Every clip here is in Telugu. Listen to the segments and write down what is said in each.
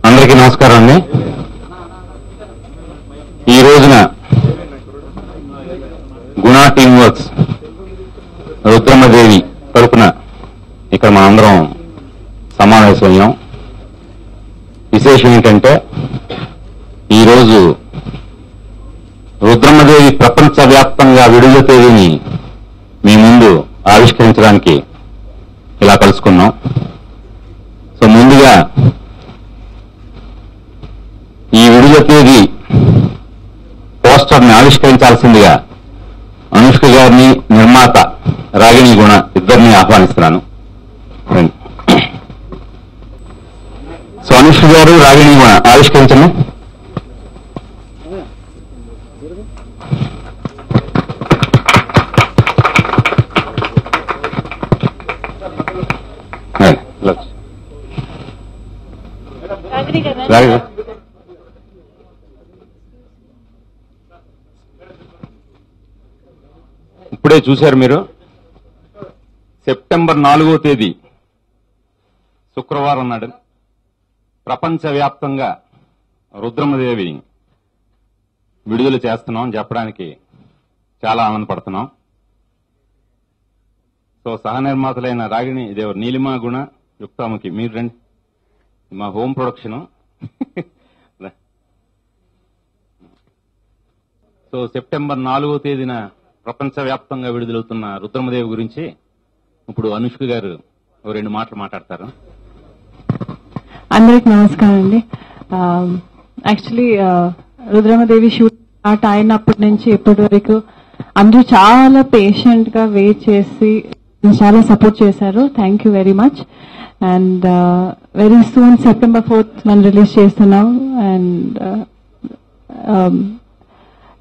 అందరికీ నమస్కారం అండి. ఈ రోజున గుణా టీమ్ వర్క్స్ రుద్రమ్మదేవి తరపున ఇక్కడ మనందరం సమావేశమయ్యాం. విశేషం ఏంటంటే ఈరోజు రుద్రమ్మదేవి ప్రపంచవ్యాప్తంగా విడుదల తేదీని మీ ముందు ఆవిష్కరించడానికి ఇలా కలుసుకున్నాం. సో ముందుగా ఈ విడుదల తేదీ పోస్టర్ని ఆవిష్కరించాల్సిందిగా అనుష్క గారిని, నిర్మాత రాగిణి గుణ ఇద్దరిని ఆహ్వానిస్తున్నాను. సో అనుష్క గారు, రాగిణి గుణ ఆవిష్కరించండి. ఇప్పుడే చూశారు మీరు, సెప్టెంబర్ 4వ తేదీ శుక్రవారం నాడు ప్రపంచవ్యాప్తంగా రుద్రమ్మదేవిని విడుదల చేస్తున్నాం అని చెప్పడానికి చాలా ఆనందపడుతున్నాం. సో సహనిర్మాతలైన రాగిణి దేవర్, నీలిమా గుణ, యుక్తాముఖి మీరు రండి. మా హోమ్ ప్రొడక్షను. సో సెప్టెంబర్ 4వ తేదీన ప్రపంచవ్యాప్తంగా విడుదలవుతున్న రుద్రమ్మదేవి గురించి ఇప్పుడు అనుష్క గారు ఓ 2 మాటలు మాట్లాడతారు. అందరికి నమస్కారం అండి. యాక్చువల్లీ రుద్రమ్మదేవి షూట్ స్టార్ట్ అయినప్పటి నుంచి ఇప్పటి వరకు అందరూ చాలా పేషెంట్ గా వెయిట్ చేసి చాలా సపోర్ట్ చేశారు. Thank you very much. And very soon September 4th మనం రిలీజ్ చేస్తున్నాం. అండ్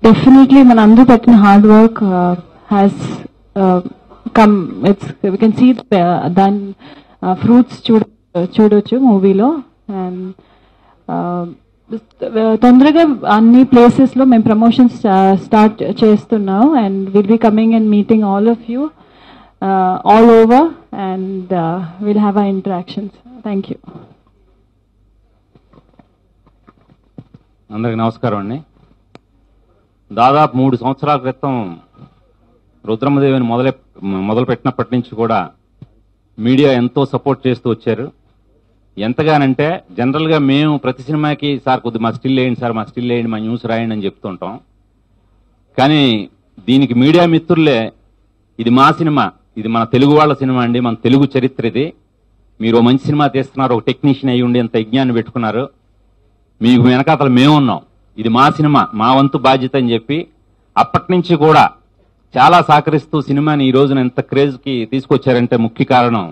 డెఫినెట్లీ మన అందరూ పెట్టిన hard work has come. We can see దాని ఫ్రూట్స్ చూడొచ్చు మూవీలో. అండ్ తొందరగా అన్ని ప్లేసెస్ లో మేము ప్రమోషన్స్ స్టార్ట్ చేస్తున్నాం. And will be coming and meeting all of you all over, and we'll have our interactions. Thank you. అందరికి నమస్కారం అండి. దాదాపు 3 సంవత్సరాల క్రితం రుద్రమ్మదేవిని మొదలుపెట్టినప్పటి నుంచి కూడా మీడియా ఎంతో సపోర్ట్ చేస్తూ వచ్చారు. ఎంతగానంటే జనరల్ గా మేము ప్రతి సినిమాకి సార్ కొద్ది మా స్టిల్ వేయండి సార్, మా స్టిల్ వేయండి, మా న్యూస్ రాయండి అని చెప్తుంటాం. కానీ దీనికి మీడియా మిత్రులే ఇది మా సినిమా, ఇది మన తెలుగు వాళ్ళ సినిమా అండి, మన తెలుగు చరిత్ర ఇది, మీరు మంచి సినిమా తీస్తున్నారు, ఒక టెక్నీషియన్ అయ్యి ఉండి ఎంత యజ్ఞాన్ని పెట్టుకున్నారు, మీకు వెనకాతలు మేమున్నాం, ఇది మా సినిమా, మా వంతు బాధ్యత అని చెప్పి అప్పటి నుంచి కూడా చాలా సహకరిస్తూ సినిమాని ఈ రోజున ఎంత క్రేజ్కి తీసుకొచ్చారంటే ముఖ్య కారణం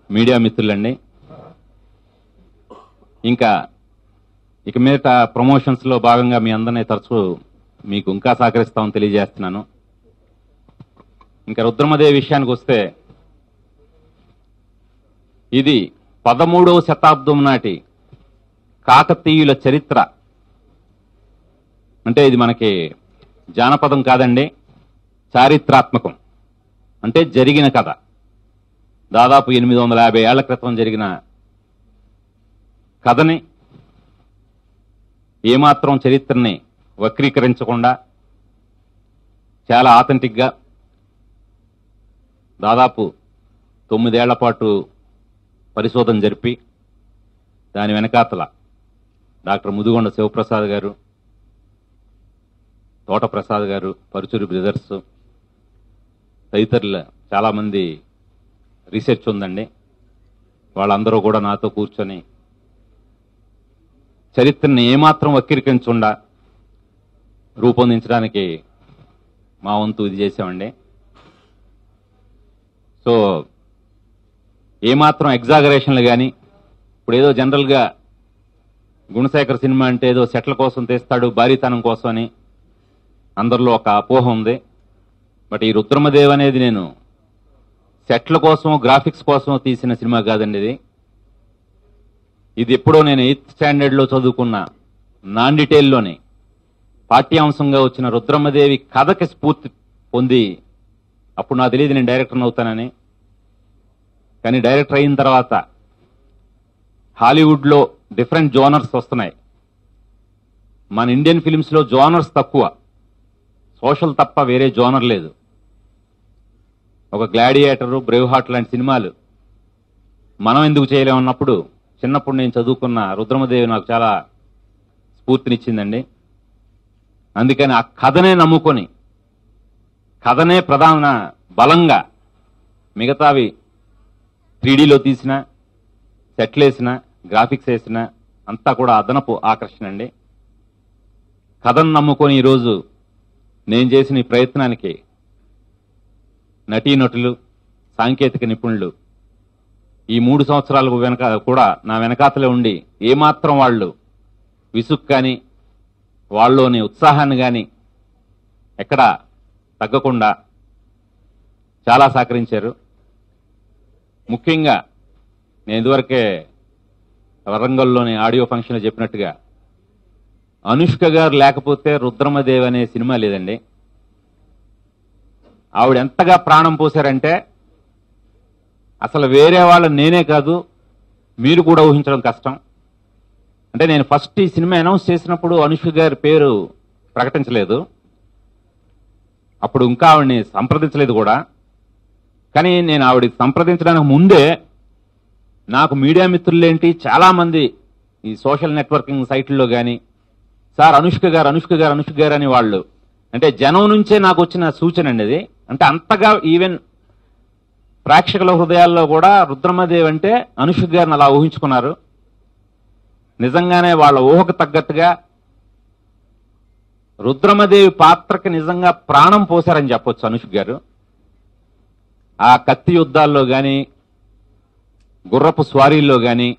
మీడియా మిత్రులండి. ఇక మీదట ప్రమోషన్స్ లో భాగంగా మీ అందరినీ తరచూ మీకు ఇంకా సహకరిస్తామని తెలియజేస్తున్నాను. ఇంకా రుద్రమ్మదేవి విషయానికి వస్తే ఇది 13వ శతాబ్దం నాటి కాకతీయుల చరిత్ర. అంటే ఇది మనకి జానపదం కాదండి, చారిత్రాత్మకం. అంటే జరిగిన కథ. దాదాపు 850 ఏళ్ల క్రితం జరిగిన కథని ఏమాత్రం చరిత్రని వక్రీకరించకుండా చాలా ఆథెంటిక్ గా దాదాపు 9 ఏళ్ల పాటు పరిశోధన జరిపి దాని వెనకాతల డాక్టర్ ముదిగొండ శివప్రసాద్ గారు, తోట ప్రసాద్ గారు, పరుచూరి బ్రదర్స్ తదితరుల చాలా మంది రీసెర్చ్ ఉందండి. వాళ్ళందరూ కూడా నాతో కూర్చొని చరిత్రని ఏమాత్రం వక్రీకరించకుండా రూపొందించడానికి మా వంతు ఇది చేశామండి. సో ఏమాత్రం ఎగ్జాగరేషన్లు కానీ, ఇప్పుడు ఏదో జనరల్గా గుణశేఖర్ సినిమా అంటే ఏదో సెట్ల కోసం తీస్తాడు, భారీతనం కోసం అని అందరిలో ఒక అపోహ ఉంది. బట్ ఈ రుద్రమ్మదేవి అనేది నేను సెట్ల కోసం, గ్రాఫిక్స్ కోసం తీసిన సినిమా కాదండి. ఇది ఎప్పుడో నేను 8th స్టాండర్డ్లో చదువుకున్న నాన్ డీటెయిల్లోని పాఠ్యాంశంగా వచ్చిన రుద్రమ్మదేవి కథకి స్ఫూర్తి పొంది, అప్పుడు నాకు తెలియదు నేను డైరెక్టర్ అవుతానని, కానీ డైరెక్టర్ అయిన తర్వాత హాలీవుడ్లో డిఫరెంట్ జోనర్స్ వస్తున్నాయి. మన ఇండియన్ ఫిలిమ్స్లో జోనర్స్ తక్కువ, సోషల్ తప్ప వేరే జోనర్ లేదు. ఒక గ్లాడియేటర్, బ్రేవ్ హార్ట్ లాంటి సినిమాలు మనం ఎందుకు చేయలేమన్నప్పుడు చిన్నప్పుడు నేను చదువుకున్న రుద్రమదేవి నాకు చాలా స్ఫూర్తినిచ్చిందండి. అందుకని ఆ కథనే నమ్ముకొని, కథనే ప్రధాన బలంగా, మిగతావి 3Dలో తీసిన, సెట్లు వేసిన, గ్రాఫిక్స్ వేసిన అంతా కూడా అదనపు ఆకర్షణ అండి. కథను నమ్ముకొని ఈరోజు నేను చేసిన ఈ ప్రయత్నానికి నటీనటులు, సాంకేతిక నిపుణులు ఈ 3 సంవత్సరాలకు వెనక కూడా నా వెనకాతలే ఉండి ఏమాత్రం వాళ్ళు విసుగు కానీ వాళ్ళలోని ఉత్సాహాన్ని కానీ ఎక్కడా తగ్గకుండా చాలా సహకరించారు. ముఖ్యంగా నేను ఇదివరకే వరంగల్లోని ఆడియో ఫంక్షన్లో చెప్పినట్టుగా అనుష్క గారు లేకపోతే రుద్రమదేవి అనే సినిమా లేదండి. ఆవిడ ఎంతగా ప్రాణం పోశారంటే అసలు వేరే వాళ్ళు నేనే కాదు మీరు కూడా ఊహించడం కష్టం. అంటే నేను ఫస్ట్ ఈ సినిమా అనౌన్స్ చేసినప్పుడు అనుష్క గారి పేరు ప్రకటించలేదు, అప్పుడు ఇంకా ఆవిడని సంప్రదించలేదు కూడా. కానీ నేను ఆవిడ సంప్రదించడానికి ముందే నాకు మీడియా మిత్రులేంటి చాలా మంది ఈ సోషల్ నెట్వర్కింగ్ సైట్లలో కానీ సార్ అనుష్క గారు అనుష్క గారు అనుష్క గారు అని వాళ్ళు, అంటే జనం నుంచే నాకు వచ్చిన సూచన అండి అది. అంటే అంతగా ఈవెన్ ప్రేక్షకుల హృదయాల్లో కూడా రుద్రమదేవి అంటే అనుష్క గారిని అలా ఊహించుకున్నారు. నిజంగానే వాళ్ళ ఊహకు తగ్గట్టుగా రుద్రమదేవి పాత్రకి నిజంగా ప్రాణం పోశారని చెప్పొచ్చు అనుష్క గారు. ఆ కత్తి యుద్ధాల్లో కానీ, గుర్రపు స్వారీల్లో కానీ,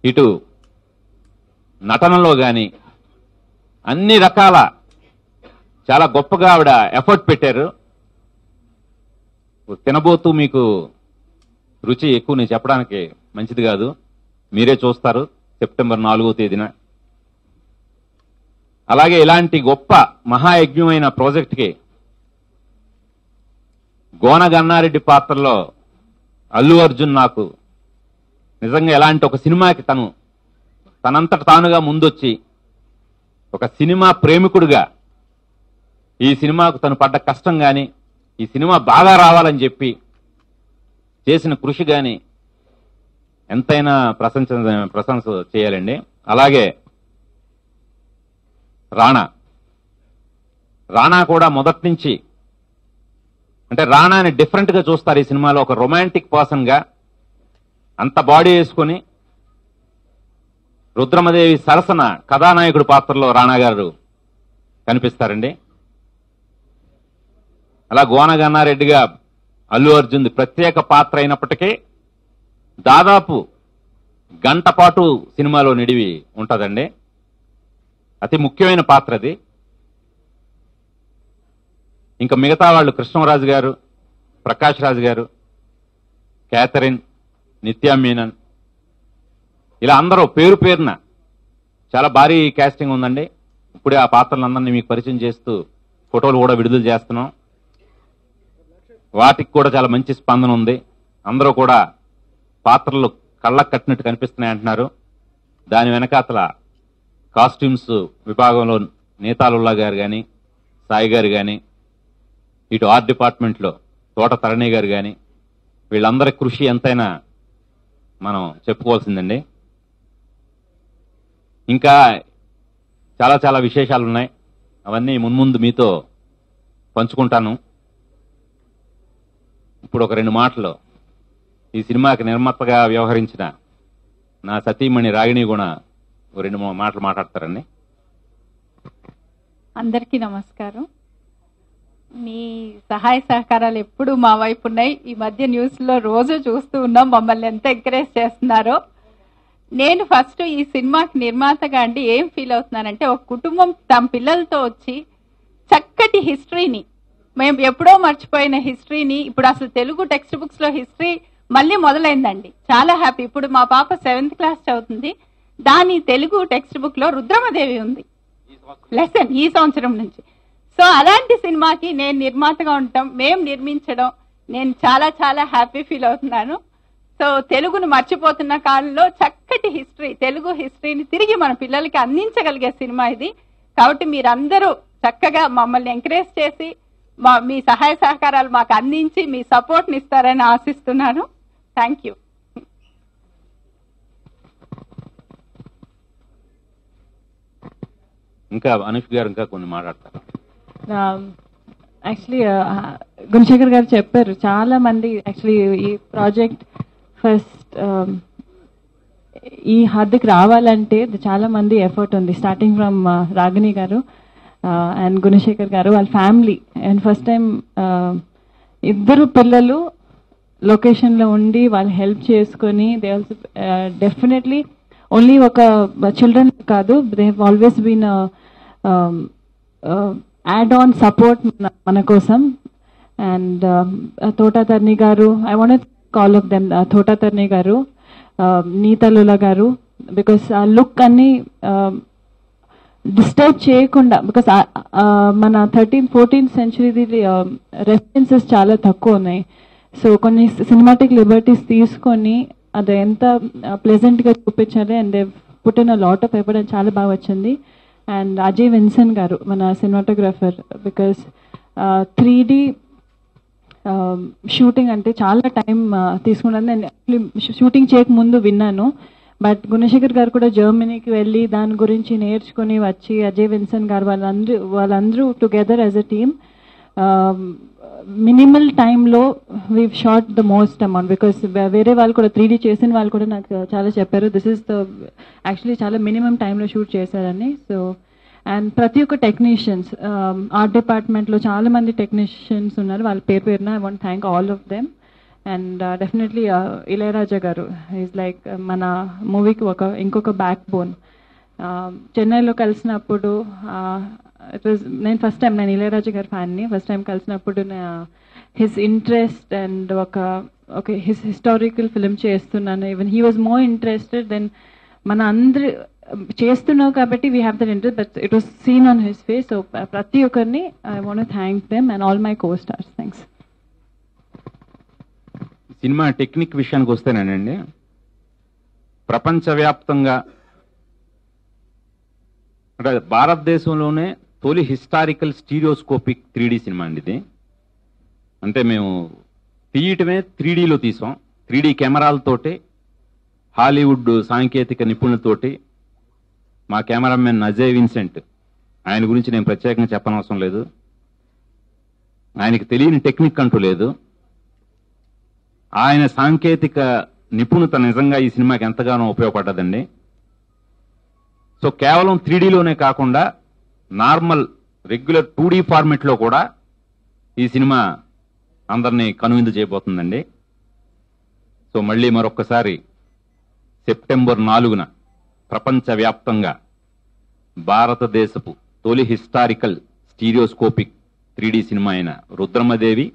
ఇటు నటనలో కానీ అన్ని రకాల చాలా గొప్పగా ఆవిడ ఎఫర్ట్ పెట్టారు. తినబోతూ మీకు రుచి ఎక్కువ నేను చెప్పడానికి మంచిది కాదు, మీరే చూస్తారు సెప్టెంబర్ 4వ తేదీన. అలాగే ఇలాంటి గొప్ప మహాయజ్ఞమైన ప్రాజెక్ట్కి గోన గన్నారెడ్డి పాత్రలో అల్లు అర్జున్ నాకు నిజంగా ఎలాంటి ఒక సినిమాకి తనంతట తానుగా ముందొచ్చి ఒక సినిమా ప్రేమికుడిగా ఈ సినిమాకు తను పడ్డ కష్టం కానీ, ఈ సినిమా బాగా రావాలని చెప్పి చేసిన కృషి కానీ ఎంతైనా ప్రశంస చేయాలండి. అలాగే రాణా కూడా మొదటి నుంచి, అంటే రాణాని డిఫరెంట్ గా చూస్తారు ఈ సినిమాలో. ఒక రొమాంటిక్ పర్సన్ గా అంత బాడీ వేసుకుని రుద్రమదేవి సరసన కథానాయకుడు పాత్రలో రాణా గారు కనిపిస్తారండి. అలా గోన గన్నారెడ్డిగా అల్లు అర్జున్ ప్రత్యేక పాత్ర అయినప్పటికీ దాదాపు గంట పాటు సినిమాలో నిడివి ఉంటుందండి. అతి ముఖ్యమైన పాత్ర అది. ఇంకా మిగతా వాళ్ళు కృష్ణరాజు గారు, ప్రకాష్ రాజు గారు, క్యాథరిన్, నిత్యా మీనన్, ఇలా అందరూ పేరు పేరున చాలా భారీ కాస్టింగ్ ఉందండి. ఇప్పుడే ఆ పాత్రలందరినీ మీకు పరిచయం చేస్తూ ఫోటోలు కూడా విడుదల చేస్తున్నాం. వాటికి కూడా చాలా మంచి స్పందన ఉంది. అందరూ కూడా పాత్రలు కళ్ళకు కట్టినట్టు కనిపిస్తున్నాయి అంటున్నారు. దాని వెనకాతల కాస్ట్యూమ్స్ విభాగంలో నేతాలుల్లా గారు కానీ, సాయి గారు కానీ, ఇటు ఆర్ట్ డిపార్ట్మెంట్లో తోట తరణి గారు కానీ, వీళ్ళందరి కృషి ఎంతైనా మనం చెప్పుకోవాల్సిందండి. ఇంకా చాలా చాలా విశేషాలు ఉన్నాయి, అవన్నీ మున్ముందు మీతో పంచుకుంటాను. ఇప్పుడు ఒక 2 మాటలు ఈ సినిమాకి నిర్మాతగా వ్యవహరించిన నా సతీమణి రాగిణి కూడా 2 మాటలు మాట్లాడతారండి. అందరికీ నమస్కారం. మీ సహాయ సహకారాలు ఎప్పుడు మా వైపు ఉన్నాయి. ఈ మధ్య న్యూస్ లో రోజు చూస్తూ ఉన్నాం మమ్మల్ని ఎంత ఎంకరేజ్ చేస్తున్నారో. నేను ఫస్ట్ ఈ సినిమాకి నిర్మాతగా అండి ఏం ఫీల్ అవుతున్నానంటే, ఒక కుటుంబం తమ పిల్లలతో వచ్చి చక్కటి హిస్టరీని, మేము ఎప్పుడో మర్చిపోయిన హిస్టరీని, ఇప్పుడు అసలు తెలుగు టెక్స్ట్ బుక్స్ లో హిస్టరీ మళ్ళీ మొదలైందండి. చాలా హ్యాపీ. ఇప్పుడు మా పాప 7th క్లాస్ చదువుతుంది. దాని తెలుగు టెక్స్ట్ బుక్ లో రుద్రమదేవి ఉంది లెసన్ ఈ సంవత్సరం నుంచి. సో అలాంటి సినిమాకి నేను నిర్మాతగా ఉండటం, మేము నిర్మించడం, నేను చాలా చాలా హ్యాపీ ఫీల్ అవుతున్నాను. సో తెలుగును మర్చిపోతున్న కాలంలో చక్కటి హిస్టరీ, తెలుగు హిస్టరీని తిరిగి మన పిల్లలకి అందించగలిగే సినిమా ఇది. కాబట్టి మీరందరూ చక్కగా మమ్మల్ని ఎంకరేజ్ చేసి మీ సహాయ సహకారాలు మాకు అందించి మీ సపోర్ట్ని ఇస్తారని ఆశిస్తున్నాను. Thank you. ఇంకా అనుష్ గారు ఇంకా కొన్ని మాట్లాడతారు. యాక్చువల్లీ గుణశేఖర్ గారు చెప్పారు, చాలా మంది యాక్చువల్లీ ఈ ప్రాజెక్ట్ ఫస్ట్ ఈ హద్దుకి రావాలంటే చాలా మంది ఎఫర్ట్ ఉంది. స్టార్టింగ్ ఫ్రమ్ రాగిణి గారు అండ్ గుణశేఖర్ గారు, వాళ్ళ ఫ్యామిలీ. అండ్ ఫస్ట్ టైం ఇద్దరు పిల్లలు లొకేషన్లో ఉండి వాళ్ళు హెల్ప్ చేసుకొని దే ఆల్సో డెఫినెట్లీ ఓన్లీ ఒక చిల్డ్రన్ కాదు, they have always been add on support మన కోసం. అండ్ తోటాతర్ని గారు, I want call of them, తోటాతర్ని గారు, నీతలుల గారు, బికాస్ ఆ లుక్ అన్ని డిస్టర్బ్ చేయకుండా, బికాస్ మన 13th 14th సెంచరీది రెఫరెన్సెస్ చాలా తక్కువ ఉన్నాయి. సో కొన్ని సినిమాటిక్ లిబర్టీస్ తీసుకొని అది ఎంత ప్లెజెంట్గా చూపించాలి. And they put in a lot of effort, అని చాలా బాగా వచ్చింది. అండ్ అజయ్ విన్సన్ గారు మన సినిమాటోగ్రాఫర్, బికాస్ 3D షూటింగ్ అంటే చాలా టైం తీసుకుంటుంది. నేను షూటింగ్ చేయకముందు విన్నాను, బట్ గుణశేఖర్ గారు కూడా జర్మనీకి వెళ్ళి దాని గురించి నేర్చుకుని వచ్చి అజయ్ విన్సన్ గారు వాళ్ళందరూ together as a team minimal టైంలో we shot the most amount. Because వేరే వాళ్ళు కూడా 3D చేసిన వాళ్ళు కూడా నాకు చాలా చెప్పారు, దిస్ ఇస్ ద యాక్చువల్లీ చాలా మినిమం టైంలో షూట్ చేశారని. సో అండ్ ప్రతి ఒక్క టెక్నీషియన్స్, ఆర్ట్ డిపార్ట్మెంట్లో చాలా మంది టెక్నీషియన్స్ ఉన్నారు, వాళ్ళ పేరున I want thank all of them. And definitely Ilaiyaraaja గారు ఈజ్ లైక్ మన మూవీకి ఇంకొక బ్యాక్ బోన్. చెన్నైలో కలిసినప్పుడు ఇట్ వాజ్, నేను ఫస్ట్ టైం, నేను ఇళయరాజా గారి ఫ్యాన్ని, ఫస్ట్ టైం కలిసినప్పుడు హిస్ ఇంట్రెస్ట్ అండ్ ఒక హిస్టారికల్ ఫిలిం చేస్తున్నాను, even he was more interested than మన అందరు చేస్తున్నావు కాబట్టి we have that interest, but it was seen on his face. So ప్రతి ఒక్కరిని I want thank them and all my co stars. Thanks. Cinema technique విషయానికి వస్తేనేనండి, ప్రపంచవ్యాప్తంగా అంటే భారతదేశంలోనే తొలి హిస్టారికల్ స్టీరియోస్కోపిక్ 3D సినిమా అండి ఇది. అంటే మేము తీయటమే 3Dలో తీసాం, 3D కెమెరాలతోటి, హాలీవుడ్ సాంకేతిక నిపుణులతోటి. మా కెమెరామెన్ అజయ్ విన్సెంట్, ఆయన గురించి నేను ప్రత్యేకంగా చెప్పనవసరం లేదు, ఆయనకి తెలియని టెక్నిక్ అంటూ లేదు. ఆయన సాంకేతిక నిపుణత నిజంగా ఈ సినిమాకి ఎంతగానో ఉపయోగపడ్డదండి. సో కేవలం 3Dలోనే కాకుండా నార్మల్ రెగ్యులర్ 2D ఫార్మెట్లో కూడా ఈ సినిమా అందరినీ కనువిందు చేయబోతుందండి. సో మళ్ళీ మరొక్కసారి సెప్టెంబర్ 4న ప్రపంచవ్యాప్తంగా భారతదేశపు తొలి హిస్టారికల్ స్టీరియోస్కోపిక్ 3D సినిమా అయిన రుద్రమదేవి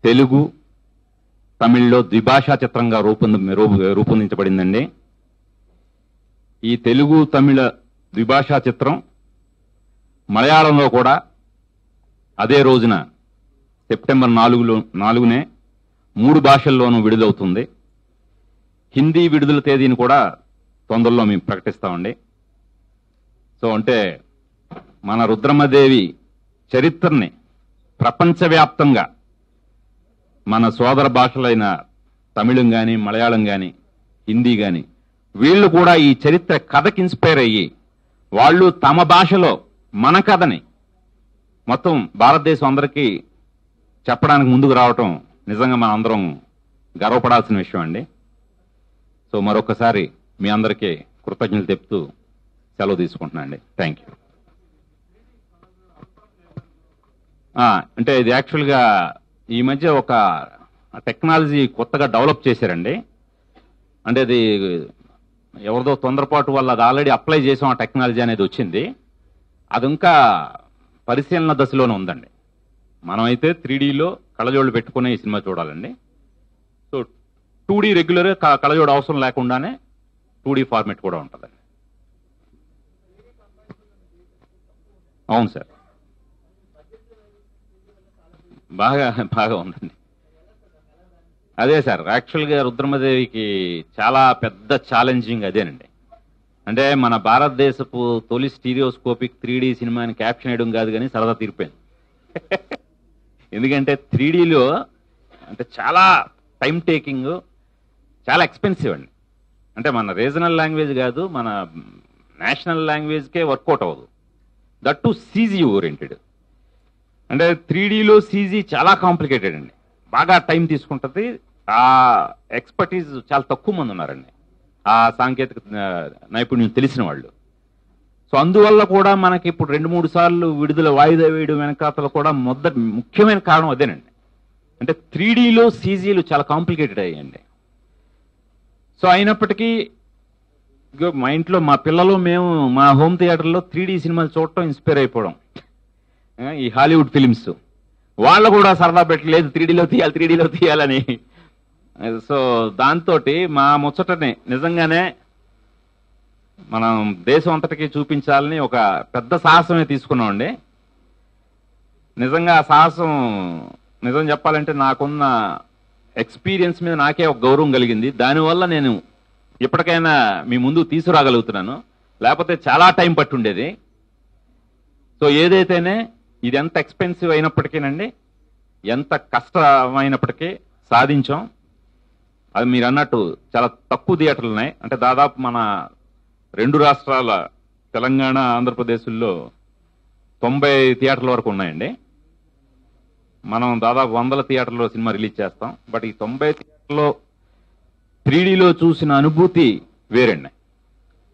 తెలుగు తమిళ్లో ద్విభాషా చిత్రంగా రూపొందించబడిందండి. ఈ తెలుగు తమిళ ద్విభాషా చిత్రం మలయాళంలో కూడా అదే రోజున సెప్టెంబర్ 4నే 3 భాషల్లోనూ విడుదలవుతుంది. హిందీ విడుదల తేదీని కూడా తొందరలో మేము ప్రకటిస్తామండి. సో అంటే మన రుద్రమదేవి చరిత్రని ప్రపంచవ్యాప్తంగా మన సోదర భాషలైన తమిళం కానీ, మలయాళం కానీ, హిందీ కానీ, వీళ్ళు కూడా ఈ చరిత్ర కథకి ఇన్స్పైర్ అయ్యి వాళ్ళు తమ భాషలో మన కథని మొత్తం భారతదేశం అందరికీ చెప్పడానికి ముందుకు రావటం నిజంగా మన అందరం గర్వపడాల్సిన విషయం అండి. సో మరొకసారి మీ అందరికీ కృతజ్ఞతలు చెప్తూ సెలవు తీసుకుంటున్నాను అండి. Thank you. అంటే ఇది యాక్చువల్గా ఈ మధ్య ఒక టెక్నాలజీ కొత్తగా డెవలప్ చేశారండి. అంటే అది ఎవరిదో తొందరపాటు వల్ల అది ఆల్రెడీ అప్లై చేసాం, ఆ టెక్నాలజీ అనేది వచ్చింది. అది ఇంకా పరిశీలన దశలోనే ఉందండి. మనమైతే 3Dలో కళ్ళజోళ్ళు పెట్టుకునే ఈ సినిమా చూడాలండి. సో 2D రెగ్యులర్ కళ్ళజోడు అవసరం లేకుండానే 2D ఫార్మెట్ కూడా ఉంటుందండి. అవును సార్, బాగా బాగా ఉందండి. అదే సార్, యాక్చువల్గా రుద్రమదేవికి చాలా పెద్ద ఛాలెంజింగ్ అదేనండి. అంటే మన భారతదేశపు తొలి స్టీరియోస్కోపిక్ 3D సినిమాని క్యాప్షన్ వేయడం కాదు కానీ సరదా తీరిపోయింది. ఎందుకంటే 3Dలో అంటే చాలా టైం టేకింగ్, చాలా ఎక్స్పెన్సివ్ అండి. అంటే మన రీజనల్ లాంగ్వేజ్ కాదు, మన నేషనల్ లాంగ్వేజ్కే వర్కౌట్ అవ్వదు. That to CG oriented. అంటే 3Dలో సీజీ చాలా కాంప్లికేటెడ్ అండి, బాగా టైం తీసుకుంటుంది. ఆ ఎక్స్పర్టీజ్ చాలా తక్కువ మంది ఉన్నారండి, ఆ సాంకేతిక నైపుణ్యం తెలిసిన వాళ్ళు. సో అందువల్ల కూడా మనకి ఇప్పుడు 2-3 సార్లు విడుదల వాయిదా వేయడం వెనకాతలు కూడా ముఖ్యమైన కారణం అదేనండి. అంటే 3Dలో సీజీలు చాలా కాంప్లికేటెడ్ అయ్యాయండి. సో అయినప్పటికీ మా ఇంట్లో మా పిల్లలు మేము మా హోమ్ థియేటర్లో 3D సినిమాలు చూడటం, ఇన్స్పైర్ అయిపోవడం. ఈ హాలీవుడ్ ఫిలిమ్స్ వాళ్ళు కూడా సరదా పెట్టలేదు 3Dలో తీయాలని. సో దాంతో మా ముచ్చటని నిజంగానే మనం దేశం అంతటికీ చూపించాలని ఒక పెద్ద సాహసమే తీసుకున్నామండి. నిజంగా ఆ సాహసం నిజం చెప్పాలంటే నాకున్న ఎక్స్పీరియన్స్ మీద నాకే ఒక గౌరవం కలిగింది. దానివల్ల నేను ఇప్పటికైనా మీ ముందు తీసుకురాగలుగుతున్నాను, లేకపోతే చాలా టైం పట్టుండేది. సో ఏదైతేనే ఇది ఎంత ఎక్స్పెన్సివ్ అయినప్పటికీనండి, ఎంత కష్టమైనప్పటికీ సాధించాం. అది మీరు అన్నట్టు చాలా తక్కువ థియేటర్లు ఉన్నాయి. అంటే దాదాపు మన 2 రాష్ట్రాల తెలంగాణ, ఆంధ్రప్రదేశ్లో 90 థియేటర్ల వరకు ఉన్నాయండి. మనం దాదాపు 100 థియేటర్లో సినిమా రిలీజ్ చేస్తాం. బట్ ఈ 90 థియేటర్లో 3Dలో చూసిన అనుభూతి వేరండి.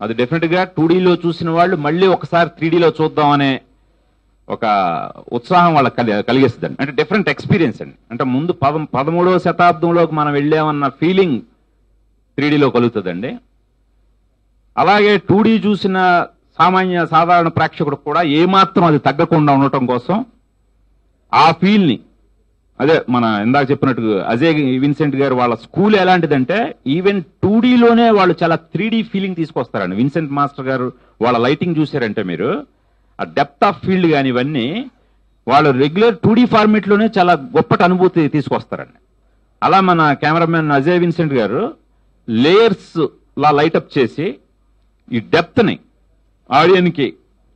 అది డెఫినెట్గా 2Dలో చూసిన వాళ్ళు మళ్ళీ ఒకసారి 3Dలో చూద్దామనే ఒక ఉత్సాహం వాళ్ళకి కలిగిస్తుందండి. అంటే డిఫరెంట్ ఎక్స్పీరియన్స్ అండి. అంటే ముందు 13వ శతాబ్దంలోకి మనం వెళ్ళామన్న ఫీలింగ్ 3Dలో కలుగుతుందండి. అలాగే 2D చూసిన సాధారణ ప్రేక్షకుడు కూడా ఏమాత్రం అది తగ్గకుండా ఉండటం కోసం ఆ ఫీల్ని, అదే మన ఇందాక చెప్పినట్టు అజయ్ విన్సెంట్ గారు వాళ్ళ స్కూల్ ఎలాంటిదంటే ఈవెన్ 2Dలోనే వాళ్ళు చాలా 3D ఫీలింగ్ తీసుకొస్తారండి. విన్సెంట్ మాస్టర్ గారు వాళ్ళ లైటింగ్ చూసారంటే మీరు ఆ డెప్త్ ఆఫ్ ఫీల్డ్ కానీ ఇవన్నీ వాళ్ళు రెగ్యులర్ 2D ఫార్మేట్లోనే చాలా గొప్పటి అనుభూతి తీసుకొస్తారండి. అలా మన కెమెరామెన్ అజయ్ విన్సెంట్ గారు లేయర్స్ లా లైటప్ చేసి ఈ డెప్త్ని ఆడియన్కి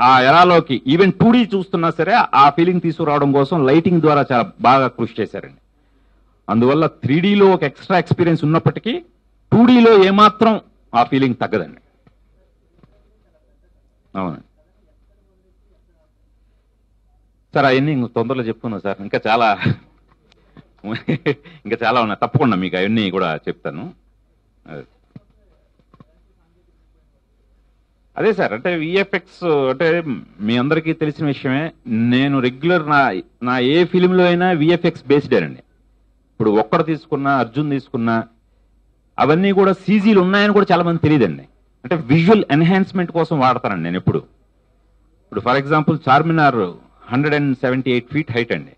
ఆ ఎరాలోకి ఈవెన్ 2D చూస్తున్నా సరే ఆ ఫీలింగ్ తీసుకురావడం కోసం లైటింగ్ ద్వారా చాలా బాగా కృషి చేశారండి. అందువల్ల 3Dలో ఒక ఎక్స్ట్రా ఎక్స్పీరియన్స్ ఉన్నప్పటికీ 2Dలో ఏమాత్రం ఆ ఫీలింగ్ తగ్గదండి. అవునండి సార్, అవన్నీ తొందరలో చెప్పుకున్నాం సార్. ఇంకా చాలా ఉన్నాయి, తప్పకుండా మీకు అవన్నీ కూడా చెప్తాను. అదే సార్, అంటే విఎఫ్ఎక్స్ అంటే మీ అందరికీ తెలిసిన విషయమే. నేను రెగ్యులర్ నా ఏ ఫిలింలో అయినా విఎఫ్ఎక్స్ బేస్డేనండి. ఇప్పుడు ఒక్కడు తీసుకున్నా, అర్జున్ తీసుకున్నా, అవన్నీ కూడా సీజీలు ఉన్నాయని కూడా చాలా మంది తెలియదండి. అంటే విజువల్ ఎన్హాన్స్మెంట్ కోసం వాడతానండి నేను ఎప్పుడు. ఇప్పుడు for example Charminar 178 feet height అండి.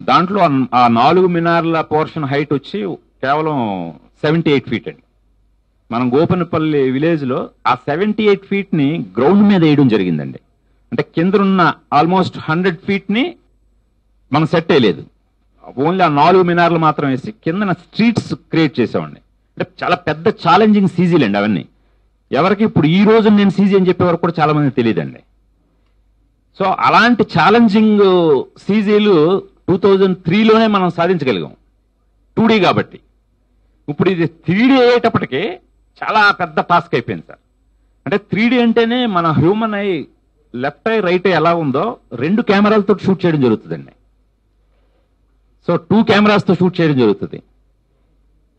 దాంట్లో ఆ 4 మినార్ల పోర్షన్ హైట్ వచ్చి కేవలం 78 ఫీట్ అండి. మనం గోపనపల్లి విలేజ్ లో ఆ 78 ఫీట్ ని గ్రౌండ్ మీద వేయడం జరిగిందండి. అంటే కిందనున్న ఆల్మోస్ట్ 100 ఫీట్ ని మనం సెట్ అయ్యలేదు, ఓన్లీ ఆ 4 మినార్లు మాత్రం వేసి కిందన స్ట్రీట్స్ క్రియేట్ చేసామండి. అంటే చాలా పెద్ద ఛాలెంజింగ్ సీజీలు అండి అవన్నీ. ఎవరికి ఇప్పుడు ఈ రోజు నేను సీజీ అని చెప్పే వరకు కూడా చాలా మంది తెలియదండి. సో అలాంటి ఛాలెంజింగ్ సీజీలు 2003లోనే మనం సాధించగలిగాం 2D కాబట్టి. ఇప్పుడు ఇది 3D అయ్యేటప్పటికీ చాలా పెద్ద టాస్క్ అయిపోయింది సార్. అంటే 3D అంటేనే మన human I left I right I ఎలా ఉందో 2 కెమెరాలతో షూట్ చేయడం జరుగుతుందండి. సో 2 కెమెరాస్తో షూట్ చేయడం జరుగుతుంది.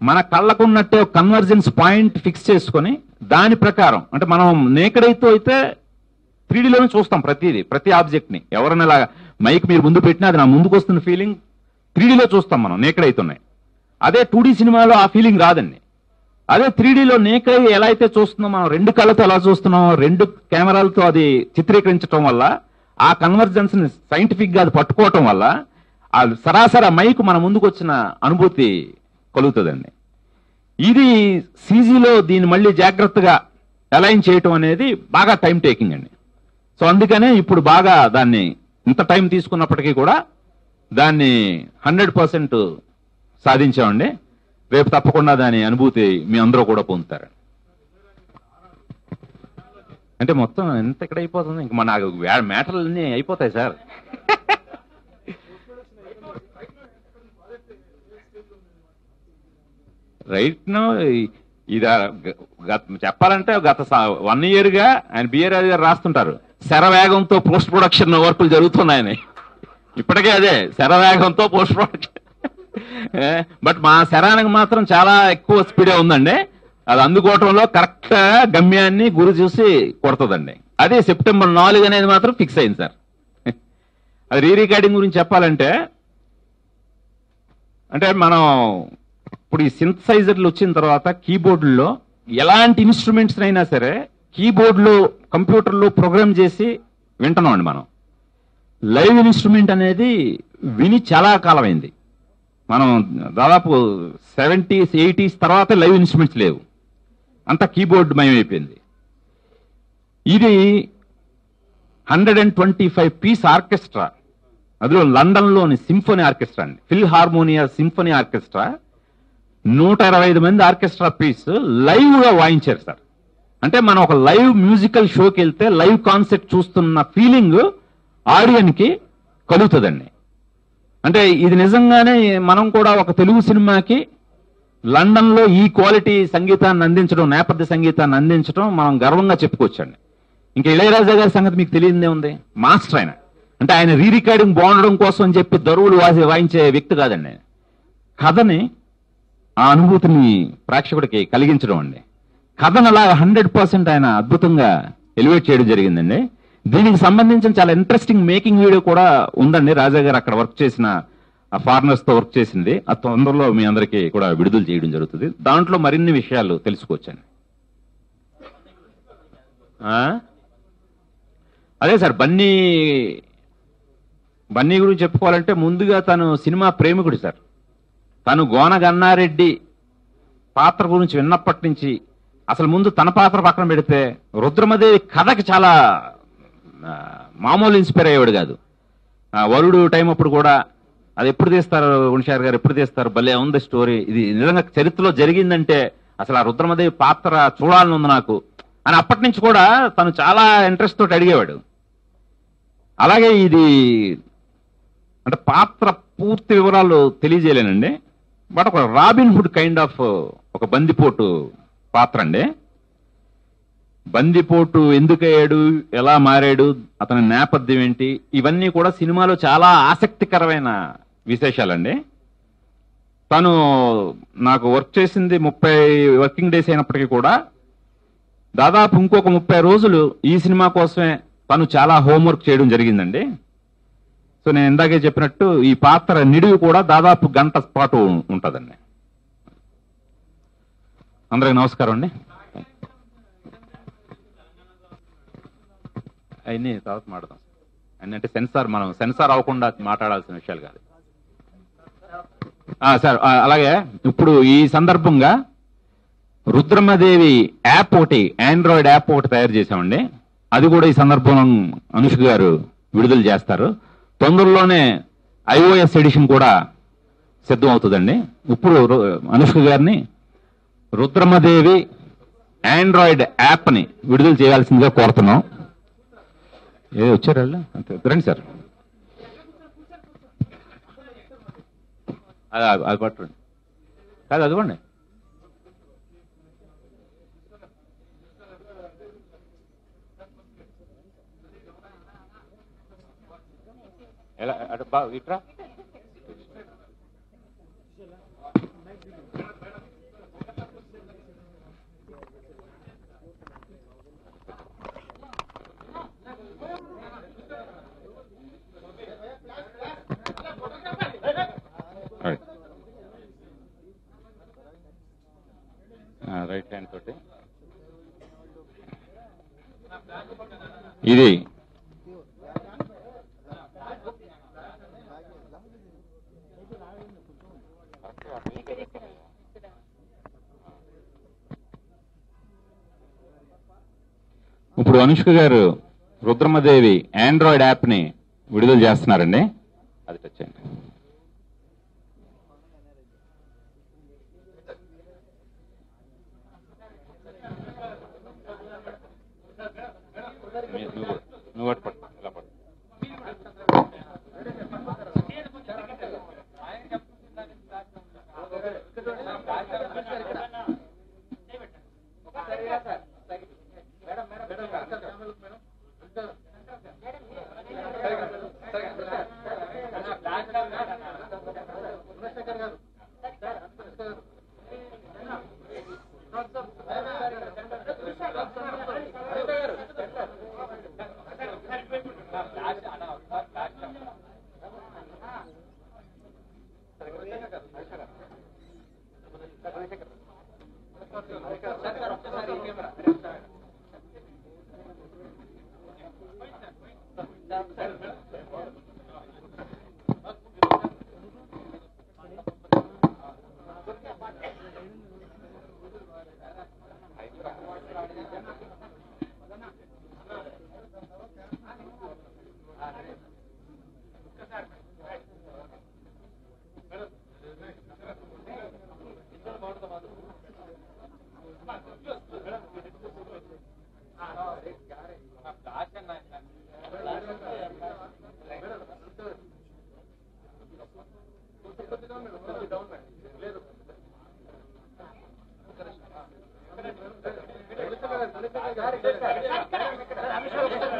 మన కళ్ళకున్నట్టే ఒక కన్వర్జెన్స్ పాయింట్ ఫిక్స్ చేసుకొని దాని ప్రకారం, అంటే మనం నేకడైతో అయితే 3Dలోనే చూస్తాం ప్రతి ఆబ్జెక్ట్ ని. ఎవరైనా ఇలా మైక్ మీరు ముందు పెట్టినా అది నా ముందుకు వస్తున్న ఫీలింగ్ 3Dలో చూస్తాం మనం నేకడైతున్నాయి. అదే 2D సినిమాలో ఆ ఫీలింగ్ రాదండి. అదే 3Dలో నేకై ఎలా అయితే చూస్తున్నాం మనం, 2 కళ్ళతో ఎలా చూస్తున్నాం, 2 కెమెరాలతో అది చిత్రీకరించడం వల్ల ఆ కన్వర్జెన్స్ ని సైంటిఫిక్ గా అది పట్టుకోవటం వల్ల ఆ సరాసరి మైక్ మన ముందుకు వచ్చిన అనుభూతి కలుగుతుందండి. ఇది సీజీలో దీన్ని మళ్ళీ జాగ్రత్తగా అలైన్ చేయటం అనేది బాగా టైం టేకింగ్ అండి. సో అందుకనే ఇప్పుడు బాగా దాన్ని ఇంత టైం తీసుకున్నప్పటికీ కూడా దాన్ని 100% సాధించామండి. రేపు తప్పకుండా దాని అనుభూతి మీ అందరూ కూడా పొందుతారు. అంటే మొత్తం ఎంత ఇక్కడ అయిపోతుంది, ఇంక మన మ్యాటర్లు అన్నీ అయిపోతాయి సార్. రైట్ నో ఇది చెప్పాలంటే గత 1 year గా ఆయన బిఆర్ రాజు గారు రాస్తుంటారు, శరవేగంతో పోస్ట్ ప్రొడక్షన్ వర్కులు జరుగుతున్నాయని. ఇప్పటికే అదే శరవేగంతో పోస్ట్ ప్రొడక్షన్. బట్ మా శరానికి మాత్రం చాలా ఎక్కువ స్పీడే ఉందండి. అది అందుకోవటంలో కరెక్ట్ గమ్యాన్ని గురి చూసి కొడుతుందండి. అదే September 4 అనేది మాత్రం ఫిక్స్ అయింది సార్. అది రీ రికార్డింగ్ గురించి చెప్పాలంటే, అంటే మనం ఇప్పుడు ఈ సింథసైజర్లు వచ్చిన తర్వాత కీబోర్డుల్లో ఎలాంటి ఇన్స్ట్రుమెంట్స్ అయినా సరే కీబోర్డులో కంప్యూటర్లో ప్రోగ్రామ్ చేసి వింటున్నాం అండి. మనం లైవ్ ఇన్స్ట్రుమెంట్ అనేది విని చాలా కాలమైంది. మనం దాదాపు 70s 80s తర్వాత లైవ్ ఇన్స్ట్రుమెంట్స్ లేవు, అంతా కీబోర్డ్ మయమైపోయింది. ఇది 125 piece ఆర్కెస్ట్రా, అందులో లండన్లోని సింఫనీ ఆర్కెస్ట్రా అండి, ఫిల్ హార్మోనియా సింఫనీ ఆర్కెస్ట్రా, 125 మంది ఆర్కెస్ట్రా పీస్ లైవ్ గా వాయించారు సార్. అంటే మనం ఒక లైవ్ మ్యూజికల్ షోకి వెళ్తే లైవ్ కాన్సెప్ట్ చూస్తున్న ఫీలింగ్ ఆడియన్ కి కలుగుతుందండి. అంటే ఇది నిజంగానే మనం కూడా ఒక తెలుగు సినిమాకి లండన్ లో ఈ క్వాలిటీ సంగీతాన్ని అందించడం, నేపథ్య సంగీతాన్ని అందించడం మనం గర్వంగా చెప్పుకోవచ్చండి. ఇంకా ఇళయరాజా గారి సంగతి మీకు తెలియదే ఉంది, మాస్టర్ ఆయన. అంటే ఆయన రీ రికార్డింగ్ బాగుండడం కోసం అని చెప్పి దరువులు వాయించే వ్యక్తి కాదండి. కథని, ఆ అనుభూతిని ప్రేక్షకుడికి కలిగించడం అండి. కథను అలా 100% ఆయన అద్భుతంగా ఎలివేట్ చేయడం జరిగిందండి. దీనికి సంబంధించిన చాలా ఇంట్రెస్టింగ్ మేకింగ్ వీడియో కూడా ఉందండి. రాజా గారు అక్కడ వర్క్ చేసిన ఫారినర్స్ తో వర్క్ చేసింది, ఆ తొందరలో మీ అందరికీ కూడా విడుదల చేయడం జరుగుతుంది. దాంట్లో మరిన్ని విషయాలు తెలుసుకోవచ్చండి. అదే సార్, బన్నీ గురించి చెప్పుకోవాలంటే ముందుగా తను సినిమా ప్రేమికుడు సార్. తను గోన గన్నారెడ్డి పాత్ర గురించి విన్నప్పటి నుంచి, అసలు ముందు తన పాత్ర పక్కన పెడితే రుద్రమదేవి కథకి చాలా మామూలు ఇన్స్పైర్ అయ్యేవాడు కాదు. వరుడు టైం అప్పుడు కూడా అది ఎప్పుడు తీస్తారు గుణశాఖర్ గారు, ఎప్పుడు తీస్తారు, భలే ఉంది స్టోరీ, ఇది నిజంగా చరిత్రలో జరిగిందంటే అసలు ఆ రుద్రమదేవి పాత్ర చూడాలని ఉంది నాకు అని అప్పటి నుంచి కూడా తను చాలా ఇంట్రెస్ట్ తోటి అడిగేవాడు. అలాగే ఇది అంటే పాత్ర పూర్తి వివరాలు తెలియజేయలేనండి, బట్ ఒక రాబిన్ హుడ్ కైండ్ ఆఫ్ ఒక బందిపోటు పాత్ర అండి. బందిపోటు ఎందుకయ్యాడు, ఎలా మారాడు, అతని నేపథ్యం ఏంటి, ఇవన్నీ కూడా సినిమాలో చాలా ఆసక్తికరమైన విశేషాలండి. తను నాకు వర్క్ చేసింది 30 వర్కింగ్ డేస్ అయినప్పటికీ కూడా దాదాపు ఇంకొక 30 రోజులు ఈ సినిమా కోసమే తను చాలా హోంవర్క్ చేయడం జరిగిందండి. సో నేను ఇందాకే చెప్పినట్టు ఈ పాత్ర నిడివి కూడా దాదాపు గంట పాటు ఉంటుందండి. అందరికి నమస్కారం అండి. అవన్నీ తర్వాత మాట్లాడదాం. అంటే మనం సెన్సార్ అవ్వకుండా మాట్లాడాల్సిన విషయాలు కాదు సార్. అలాగే ఇప్పుడు ఈ సందర్భంగా రుద్రమదేవి యాప్ ఒకటి, ఆండ్రాయిడ్ యాప్ ఒకటి తయారు చేశామండి. అది కూడా ఈ సందర్భంలో అనుష్క గారు విడుదల చేస్తారు. తొందరలోనే iOS ఎడిషన్ కూడా సిద్ధం అవుతుందండి. ఇప్పుడు అనుష్క గారిని రుద్రమదేవి ఆండ్రాయిడ్ యాప్ ని విడుదల చేయాల్సిందిగా కోరుతున్నాం. వచ్చారు వాళ్ళు, అంతే రండి సార్. అది పట్టండి కాదు, అదిగోండి. ఎలా అటు బా ఇట్రా. రైట్ హ్యాండ్ తోటి ఇది ఇప్పుడు అనుష్క గారు రుద్రమదేవి ఆండ్రాయిడ్ యాప్ ని విడుదల చేస్తున్నారండి. అది టచ్ చేయండి. Gracias.